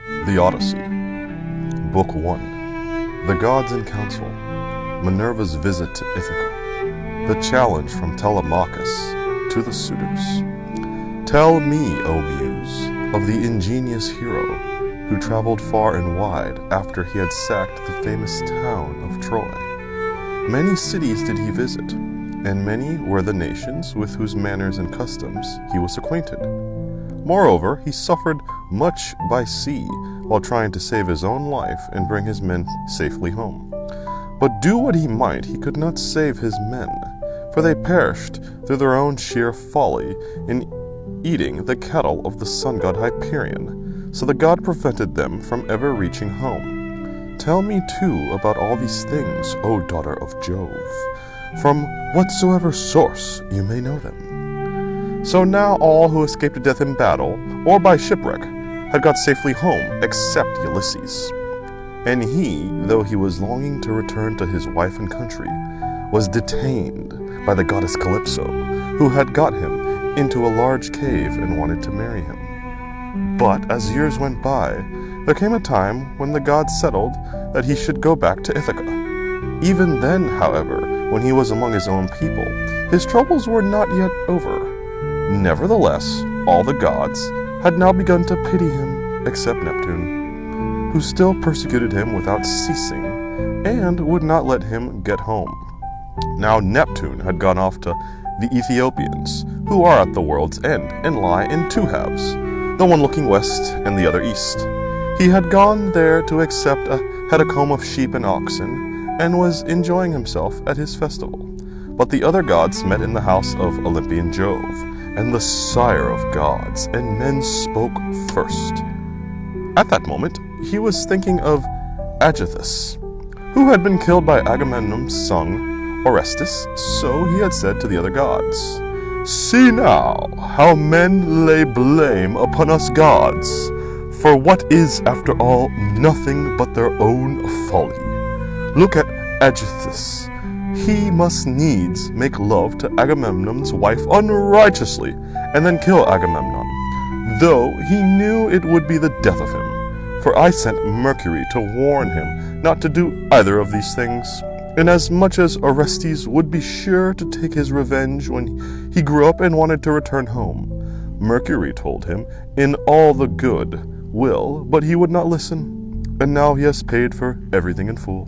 The Odyssey, Book 1, The Gods in Council, Minerva's visit to Ithaca, the challenge from Telemachus to the suitors. Tell me, O Muse, of the ingenious hero who traveled far and wide after he had sacked the famous town of Troy. Many cities did he visit, and many were the nations with whose manners and customs he was acquainted. Moreover, he suffered much by sea while trying to save his own life and bring his men safely home. But do what he might, he could not save his men, for they perished through their own sheer folly in eating the cattle of the sun god Hyperion, so the god prevented them from ever reaching home. Tell me too about all these things, O daughter of Jove, from whatsoever source you may know them. So now all who escaped to death in battle, or by shipwreck, had got safely home, except Ulysses. And he, though he was longing to return to his wife and country, was detained by the goddess Calypso, who had got him into a large cave and wanted to marry him. But as years went by, there came a time when the gods settled that he should go back to Ithaca. Even then, however, when he was among his own people, his troubles were not yet over. Nevertheless, all the gods had now begun to pity him, except Neptune, who still persecuted him without ceasing, and would not let him get home. Now Neptune had gone off to the Ethiopians, who are at the world's end, and lie in two halves, the one looking west and the other east. He had gone there to accept a hecatomb of sheep and oxen, and was enjoying himself at his festival. But the other gods met in the house of Olympian Jove, and the sire of gods, and men spoke first. At that moment, he was thinking of Aegisthus, who had been killed by Agamemnon's son Orestes, so he had said to the other gods, "See now how men lay blame upon us gods, for what is, after all, nothing but their own folly. Look at Aegisthus. He must needs make love to Agamemnon's wife unrighteously, and then kill Agamemnon, though he knew it would be the death of him. For I sent Mercury to warn him not to do either of these things, inasmuch as Orestes would be sure to take his revenge when he grew up and wanted to return home. Mercury told him in all the good will, but he would not listen, and now he has paid for everything in full."